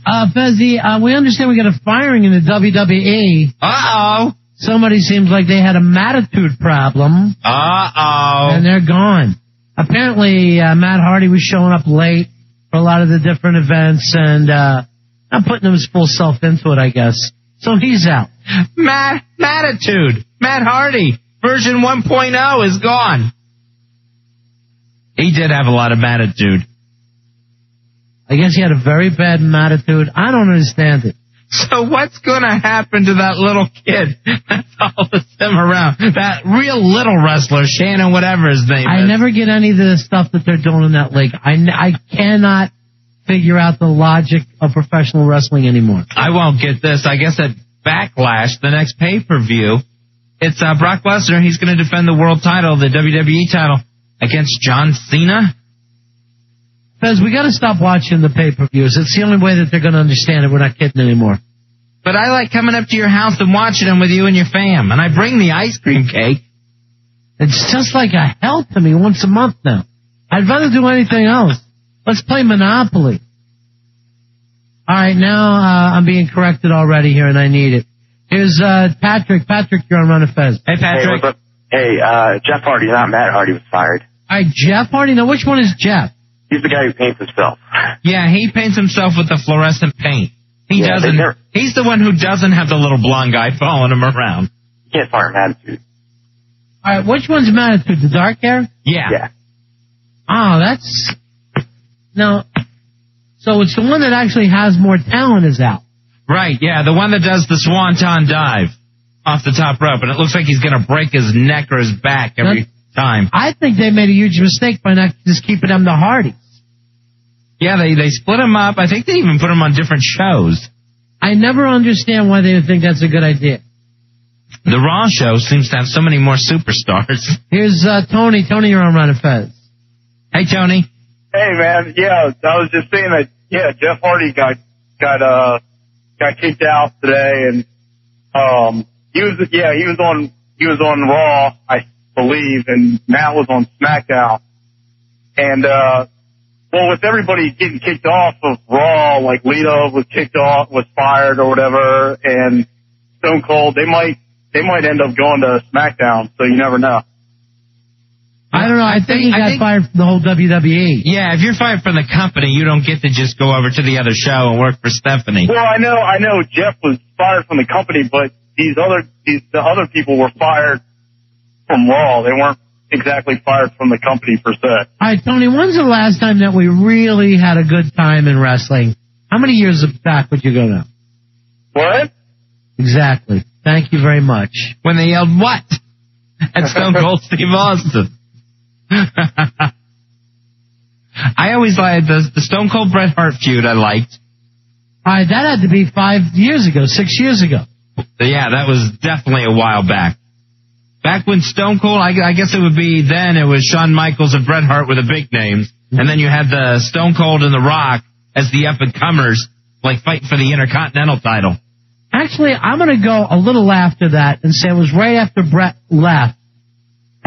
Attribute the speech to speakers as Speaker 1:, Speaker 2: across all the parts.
Speaker 1: Fezzi, we understand we got a firing in the WWE.
Speaker 2: Uh-oh.
Speaker 1: Somebody seems like they had a matitude problem.
Speaker 2: Uh-oh.
Speaker 1: And they're gone. Apparently, Matt Hardy was showing up late for a lot of the different events and not putting his full self into it, I guess. So he's out.
Speaker 2: Matitude. Matt Hardy. Version 1.0 is gone. He did have a lot of matitude.
Speaker 1: I guess he had a very bad matitude. I don't understand it.
Speaker 2: So what's going to happen to that little kid that follows him around? That real little wrestler, Shannon, whatever his name is.
Speaker 1: I never get any of the stuff that they're doing in that league. I cannot figure out the logic of professional wrestling anymore.
Speaker 2: I won't get this. I guess at Backlash, the next pay-per-view, it's Brock Lesnar. He's going to defend the world title, the WWE title, against John Cena.
Speaker 1: Fez, we got to stop watching the pay-per-views. It's the only way that they're going to understand it. We're not kidding anymore.
Speaker 2: But I like coming up to your house and watching them with you and your fam. And I bring the ice cream cake.
Speaker 1: It's just like a hell to me once a month now. I'd rather do anything else. Let's play Monopoly. All right, now I'm being corrected already here, and I need it. Here's Patrick. Patrick, you're on Run of Fez.
Speaker 2: Hey, Patrick.
Speaker 3: Hey, what's up? Hey, Jeff Hardy, not Matt Hardy, was fired.
Speaker 1: All right, Jeff Hardy. Now, which one is Jeff?
Speaker 3: He's the guy who paints himself.
Speaker 2: Yeah, he paints himself with the fluorescent paint. He's the one who doesn't have the little blonde guy following him around.
Speaker 3: You can't fire Matitude.
Speaker 1: All right, which one's Matitude? The dark hair?
Speaker 2: Yeah.
Speaker 1: Oh, that's... No. So it's the one that actually has more talent is out.
Speaker 2: Right, yeah, the one that does the swanton dive off the top rope, and it looks like he's going to break his neck or his back every time.
Speaker 1: I think they made a huge mistake by not just keeping them the Hardys.
Speaker 2: Yeah, they split them up. I think they even put them on different shows.
Speaker 1: I never understand why they would think that's a good idea.
Speaker 2: The Raw show seems to have so many more superstars.
Speaker 1: Here's Tony. Tony, you're on Run of Fez.
Speaker 2: Hey, Tony.
Speaker 4: Hey, man. Yeah, I was just saying that. Yeah, Jeff Hardy got kicked out today, and he was on Raw, I believe, and Matt was on SmackDown, and well, with everybody getting kicked off of Raw, like Lita was fired or whatever, and Stone Cold, they might end up going to SmackDown, so you never know.
Speaker 1: I don't know. I think he got fired from the whole WWE.
Speaker 2: Yeah, if you're fired from the company, you don't get to just go over to the other show and work for Stephanie.
Speaker 4: Well, I know Jeff was fired from the company, but the other people were fired from Raw. They weren't exactly fired from the company per se.
Speaker 1: All right, Tony, when's the last time that we really had a good time in wrestling? How many years back would you go now?
Speaker 4: What?
Speaker 1: Exactly. Thank you very much.
Speaker 2: When they yelled, "What?" at Stone Cold Steve Austin. I always liked the Stone Cold Bret Hart feud. I liked.
Speaker 1: All right, that had to be 6 years ago.
Speaker 2: Yeah, that was definitely a while back. Back when Stone Cold, I guess it would be then, it was Shawn Michaels and Bret Hart were the big names. And then you had the Stone Cold and The Rock as the up-and-comers, like fighting for the Intercontinental title.
Speaker 1: Actually, I'm going to go a little after that and say it was right after Bret left.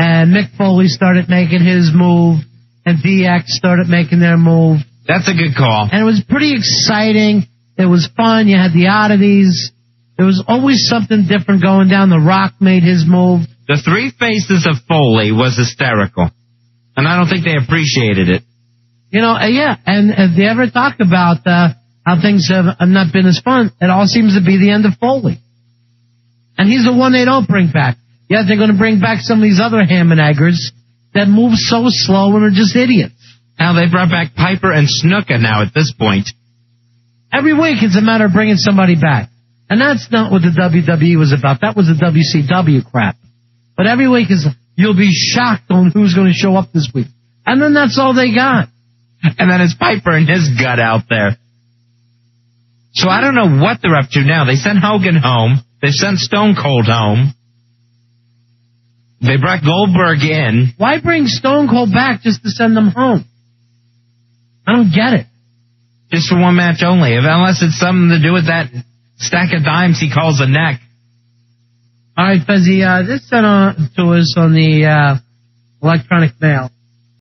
Speaker 1: And Mick Foley started making his move, and DX started making their move.
Speaker 2: That's a good call.
Speaker 1: And it was pretty exciting. It was fun. You had the oddities. There was always something different going down. The Rock made his move.
Speaker 2: The Three Faces of Foley was hysterical. And I don't think they appreciated it.
Speaker 1: You know, yeah. And if they ever talk about how things have not been as fun, it all seems to be the end of Foley. And he's the one they don't bring back. Yeah, they're going to bring back some of these other ham and eggers that move so slow and are just idiots.
Speaker 2: Now they brought back Piper and Snuka now at this point.
Speaker 1: Every week it's a matter of bringing somebody back. And that's not what the WWE was about. That was the WCW crap. But every week is, you'll be shocked on who's going to show up this week. And then that's all they got.
Speaker 2: And then it's Piper and his gut out there. So I don't know what they're up to now. They sent Hogan home. They sent Stone Cold home. They brought Goldberg in.
Speaker 1: Why bring Stone Cold back just to send them home? I don't get it.
Speaker 2: Just for one match only, unless it's something to do with that stack of dimes he calls a neck.
Speaker 1: All right, Fezzi, this sent on to us on the electronic mail.